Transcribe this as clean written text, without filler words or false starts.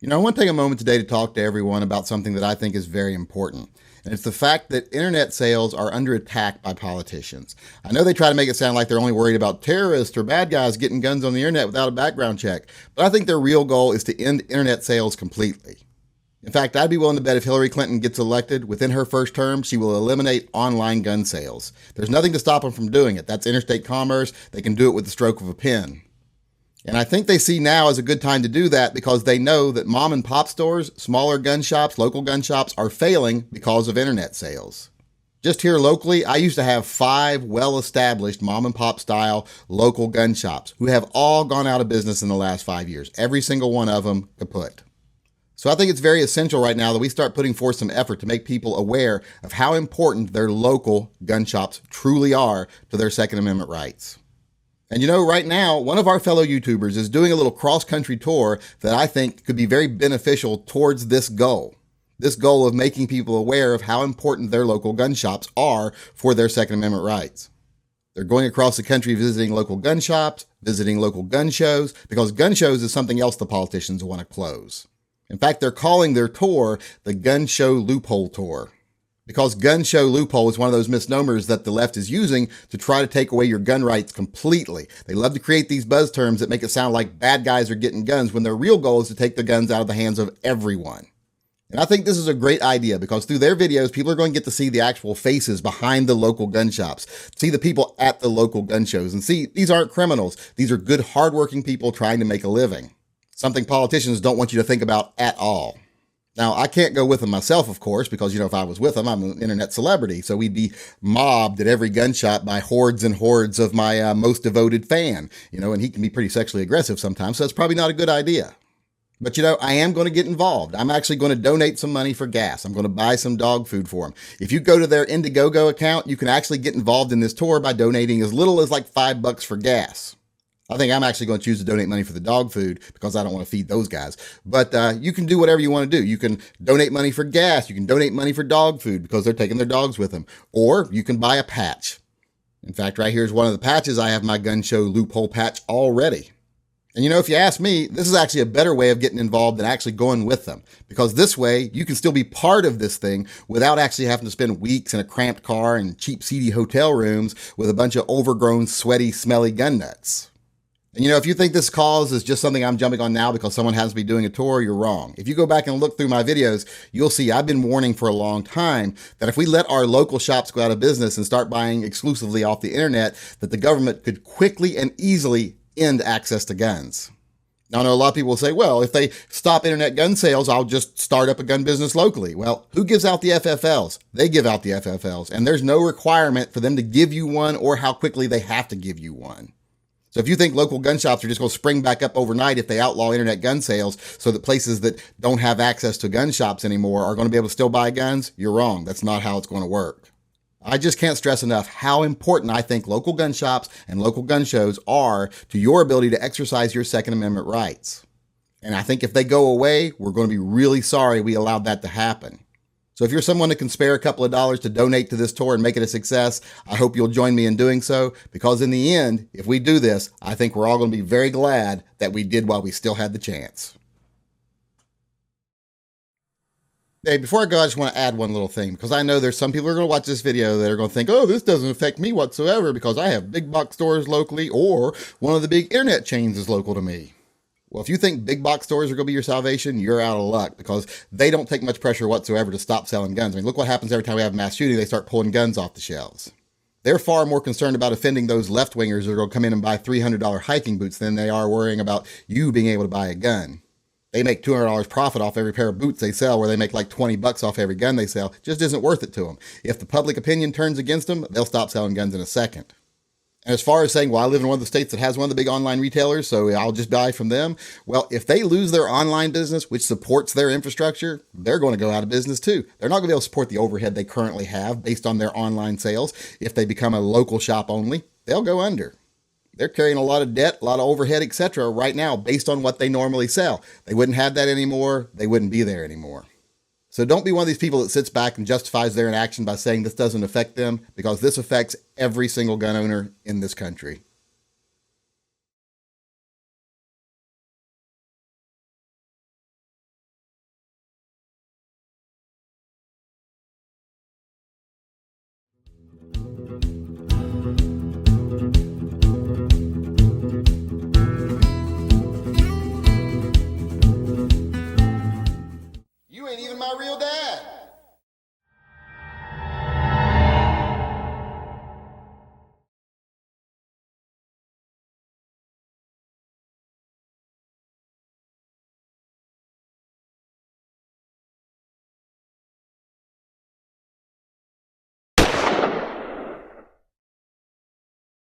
I want to take a moment today to talk to everyone about something that I think is very important. And it's the fact that internet sales are under attack by politicians. I know they try to make it sound like they're only worried about terrorists or bad guys getting guns on the internet without a background check, but I think their real goal is to end internet sales completely. In fact, I'd be willing to bet if Hillary Clinton gets elected, within her first term, she will eliminate online gun sales. There's nothing to stop them from doing it. That's interstate commerce. They can do it with the stroke of a pen. And I think they see now as a good time to do that because they know that mom and pop stores, smaller gun shops, local gun shops are failing because of internet sales. Just here locally, I used to have 5 well-established mom and pop style local gun shops who have all gone out of business in the last 5 years. Every single one of them kaput. So I think it's very essential right now that we start putting forth some effort to make people aware of how important their local gun shops truly are to their Second Amendment rights. And right now, one of our fellow YouTubers is doing a little cross-country tour that I think could be very beneficial towards this goal of making people aware of how important their local gun shops are for their Second Amendment rights. They're going across the country visiting local gun shops, visiting local gun shows, because gun shows is something else the politicians want to close. In fact, they're calling their tour the Gun Show Loophole Tour. Because gun show loophole is one of those misnomers that the left is using to try to take away your gun rights completely. They love to create these buzz terms that make it sound like bad guys are getting guns when their real goal is to take the guns out of the hands of everyone. And I think this is a great idea because through their videos, people are going to get to see the actual faces behind the local gun shops, see the people at the local gun shows, and see these aren't criminals. These are good, hardworking people trying to make a living. Something politicians don't want you to think about at all. Now, I can't go with them myself, of course, because, if I was with them, I'm an internet celebrity. So we'd be mobbed at every gun shop by hordes and hordes of my most devoted fan, and he can be pretty sexually aggressive sometimes. So that's probably not a good idea. But, I am going to get involved. I'm actually going to donate some money for gas. I'm going to buy some dog food for them. If you go to their Indiegogo account, you can actually get involved in this tour by donating as little as like $5 for gas. I think I'm actually going to choose to donate money for the dog food because I don't want to feed those guys. But you can do whatever you want to do. You can donate money for gas. You can donate money for dog food because they're taking their dogs with them. Or you can buy a patch. In fact, right here's one of the patches. I have my Gun Show Loophole patch already. And if you ask me, this is actually a better way of getting involved than actually going with them. Because this way, you can still be part of this thing without actually having to spend weeks in a cramped car and cheap, seedy hotel rooms with a bunch of overgrown, sweaty, smelly gun nuts. And if you think this cause is just something I'm jumping on now because someone has to be doing a tour, you're wrong. If you go back and look through my videos, you'll see I've been warning for a long time that if we let our local shops go out of business and start buying exclusively off the internet, that the government could quickly and easily end access to guns. Now, I know a lot of people will say, well, if they stop internet gun sales, I'll just start up a gun business locally. Well, who gives out the FFLs? They give out the FFLs, and there's no requirement for them to give you one or how quickly they have to give you one. So if you think local gun shops are just going to spring back up overnight if they outlaw internet gun sales so that places that don't have access to gun shops anymore are going to be able to still buy guns, you're wrong. That's not how it's going to work. I just can't stress enough how important I think local gun shops and local gun shows are to your ability to exercise your Second Amendment rights. And I think if they go away, we're going to be really sorry we allowed that to happen. So if you're someone that can spare a couple of dollars to donate to this tour and make it a success, I hope you'll join me in doing so, because in the end, if we do this, I think we're all going to be very glad that we did while we still had the chance. Hey, before I go, I just want to add one little thing, because I know there's some people who are going to watch this video that are going to think, oh, this doesn't affect me whatsoever because I have big box stores locally or one of the big internet chains is local to me. Well, if you think big box stores are going to be your salvation, you're out of luck because they don't take much pressure whatsoever to stop selling guns. I mean, look what happens every time we have a mass shooting. They start pulling guns off the shelves. They're far more concerned about offending those left-wingers who are going to come in and buy $300 hiking boots than they are worrying about you being able to buy a gun. They make $200 profit off every pair of boots they sell, where they make like $20 off every gun they sell. It just isn't worth it to them. If the public opinion turns against them, they'll stop selling guns in a second. And as far as saying, well, I live in one of the states that has one of the big online retailers, so I'll just buy from them. Well, if they lose their online business, which supports their infrastructure, they're going to go out of business too. They're not going to be able to support the overhead they currently have based on their online sales. If they become a local shop only, they'll go under. They're carrying a lot of debt, a lot of overhead, etc. right now based on what they normally sell. They wouldn't have that anymore. They wouldn't be there anymore. So don't be one of these people that sits back and justifies their inaction by saying this doesn't affect them, because this affects every single gun owner in this country.